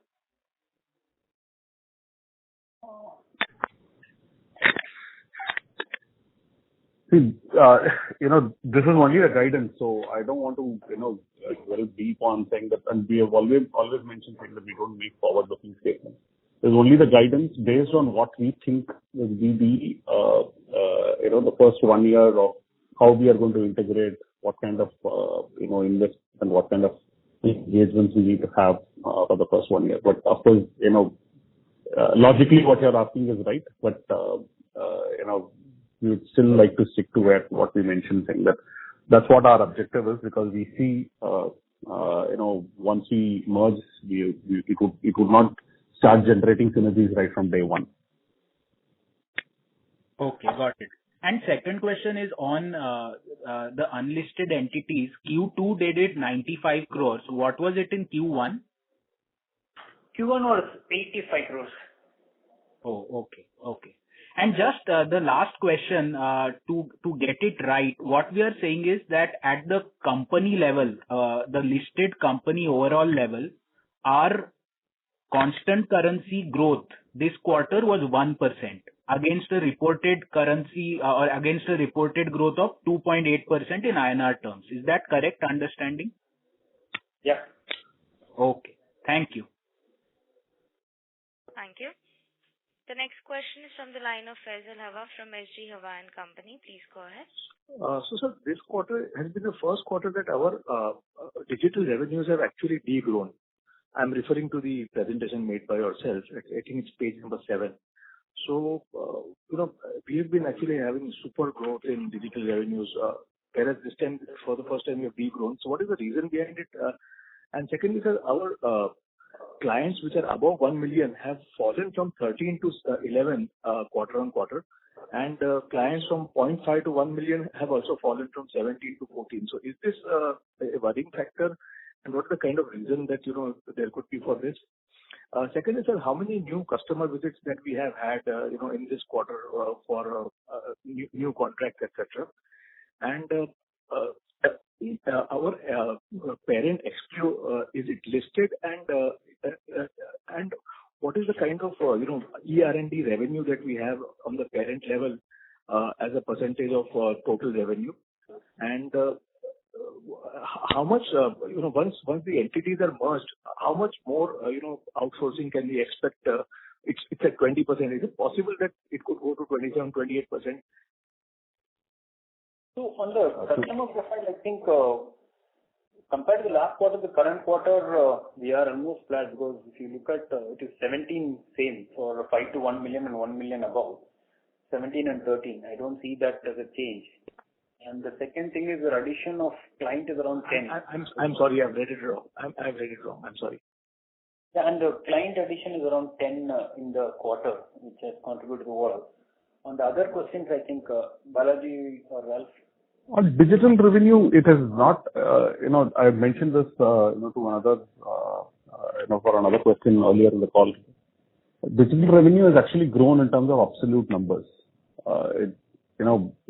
See, this is only a guidance, so I don't want to, very deep on saying that, and we have always mentioned saying that we don't make forward-looking statements. There's only the guidance based on what we think will be the first 1 year of how we are going to integrate, what kind of, invest and what kind of engagements we need to have for the first 1 year. But of course, logically what you're asking is right, but, we would still like to stick to what we mentioned, saying that that's what our objective is, because we see, once we merge, it would not start generating synergies right from day one. Okay, got it. And second question is on the unlisted entities. Q2 they did 95 crores. What was it in Q1? Q1 was 85 crores. Oh, okay. And just the last question, to get it right, what we are saying is that at the company level, the listed company overall level, our constant currency growth this quarter was 1% against a reported currency or against a reported growth of 2.8% in INR terms. Is that correct understanding? Yeah. Okay. Thank you. Thank you. The next question is from the line of Faisal Hawa from SG Hawa and Company. Please go ahead. So, sir, this quarter has been the first quarter that our digital revenues have actually degrown. I'm referring to the presentation made by yourself. I think it's page number 7. So, we have been actually having super growth in digital revenues, whereas this time, for the first time, we have de-grown. So what is the reason behind it? And secondly, sir, our clients which are above 1 million have fallen from 13 to 11 quarter-on-quarter, and clients from 0.5 to 1 million have also fallen from 17 to 14. So is this a worrying factor? And what is the kind of reason that, there could be for this? Secondly, sir, how many new customer visits that we have had, in this quarter, for new contracts, et cetera? And our parent Expleo, is it listed? And what is the kind of, ER&D revenue that we have on the parent level, as a percentage of total revenue? And how much, once the entities are merged, how much more, outsourcing can we expect? It's at 20%. Is it possible that it could go to 27, 28%? So on the customer profile, I think compared to the last quarter, the current quarter, we are almost flat, because if you look at it is 17 same for 5 to 1 million and 1 million above, 17 and 13. I don't see that as a change. And the second thing is the addition of client is around 10. I'm sorry, I've read it wrong. I've read it wrong. I'm sorry. Yeah, and the client addition is around 10 in the quarter, which has contributed overall. On the other questions, I think Balaji or Ralph. On digital revenue, it is not, I mentioned this, to another, for another question earlier in the call. Digital revenue has actually grown in terms of absolute numbers.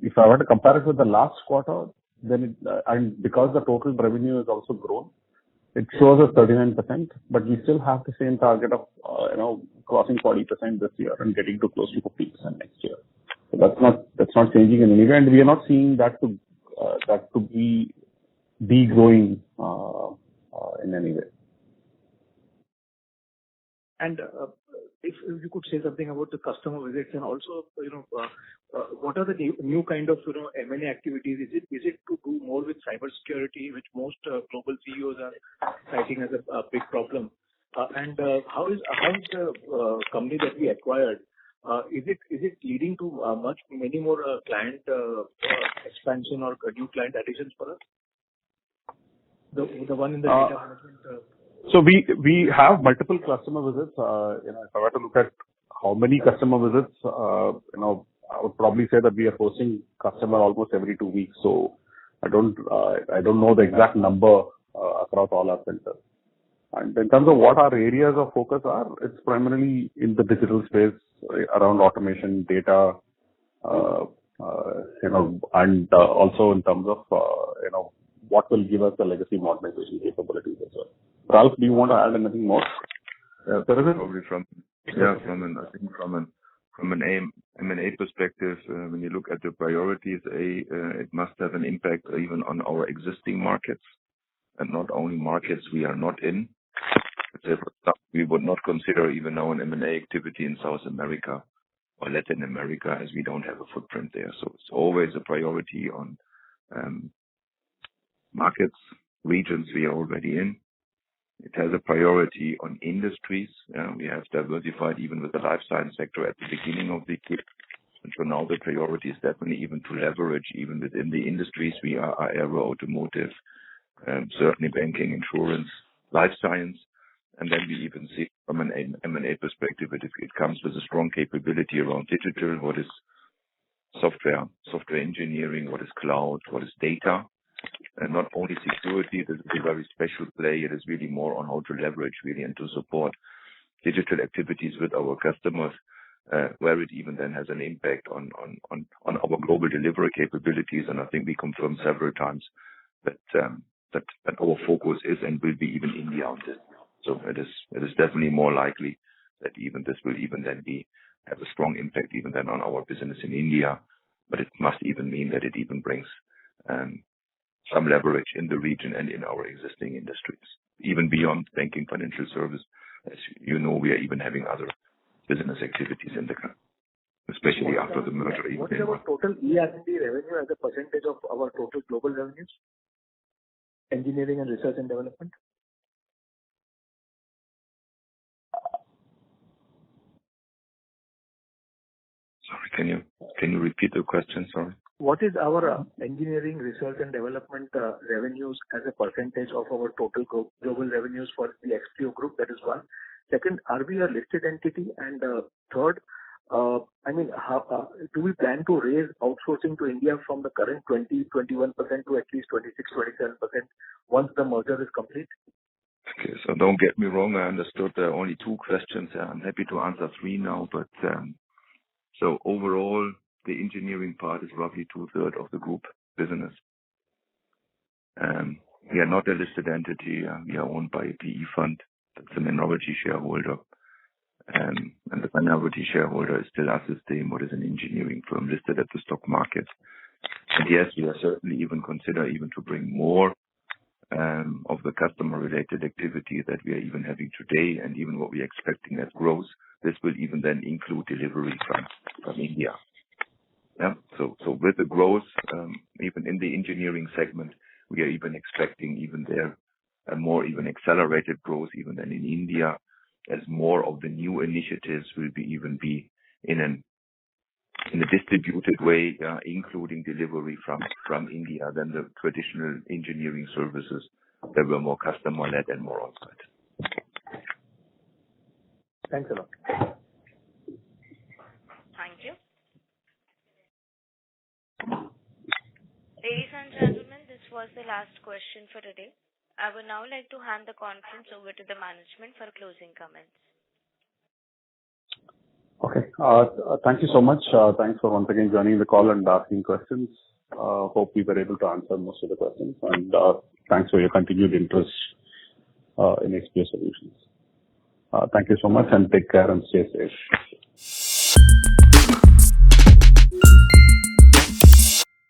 If I were to compare it with the last quarter, then and because the total revenue has also grown, it shows us 39%, but we still have the same target of, crossing 40% this year and getting to close to 50% next year. So that's not changing in any way, and we are not seeing that to be degrowing in any way. And if you could say something about the customer visits, and also, what are the new kind of, M&A activities? Is it to do more with cybersecurity, which most global CEOs are citing as a big problem? And how is the company that we acquired? Is it leading to many more client expansion or new client additions for us? The one in the data management. So we have multiple customer visits. If I were to look at how many customer visits, I would probably say that we are hosting customer almost every 2 weeks. So I don't know the exact number across all our centers. And in terms of what our areas of focus are, it's primarily in the digital space, around automation, data, and also in terms of what will give us the legacy modernization capabilities as well. Ralph, do you want to add anything more? Probably from an M&A perspective, when you look at the priorities, it must have an impact even on our existing markets, and not only markets we are not in. We would not consider even now an M&A activity in South America or Latin America, as we don't have a footprint there. So it's always a priority on markets, regions we are already in. It has a priority on industries. We have diversified even with the life science sector at the beginning of the year. And so now the priority is definitely even to leverage even within the industries we are aero, automotive, certainly banking, insurance, life science. And then we even see from an M&A perspective, it comes with a strong capability around digital, what is software engineering, what is cloud, what is data. And not only security, this is a very special play. It is really more on how to leverage really and to support digital activities with our customers, where it even then has an impact on our global delivery capabilities. And I think we confirmed several times that our focus is and will be even India on this. So it is definitely more likely that even this will even then have a strong impact even then on our business in India. But it must even mean that it even brings some leverage in the region and in our existing industries, even beyond banking, financial service. As you know, we are even having other business activities in the country, especially after the merger. What is our total ER&D revenue as a percentage of our total global revenues? Engineering and research and development? Can you repeat the question? Sorry. What is our engineering, research and development revenues as a percentage of our total global revenues for the Expleo group? That is one. Second, are we a listed entity? And third, how do we plan to raise outsourcing to India from the current 20-21% to at least 26-27% once the merger is complete? Okay, so don't get me wrong. I understood there are only two questions. I'm happy to answer three now, but so overall, the engineering part is roughly 2/3 of the group business. We are not a listed entity. We are owned by a PE fund. That's a minority shareholder. And the minority shareholder is still Assystem, what is an engineering firm listed at the stock market. And yes, we are certainly even consider even to bring more of the customer-related activity that we are even having today, and even what we are expecting as growth. This will even then include delivery from India. Yeah. So with the growth, even in the engineering segment, we are even expecting even there a more even accelerated growth even than in India, as more of the new initiatives will be in a distributed way, including delivery from India than the traditional engineering services that were more customer-led and more on-site. Thanks a lot. Thank you. Ladies and gentlemen, this was the last question for today. I would now like to hand the conference over to the management for closing comments. Okay. Thank you so much. Thanks for once again joining the call and asking questions. Hope we were able to answer most of the questions. And thanks for your continued interest in Expleo Solutions. Thank you so much and take care and stay safe.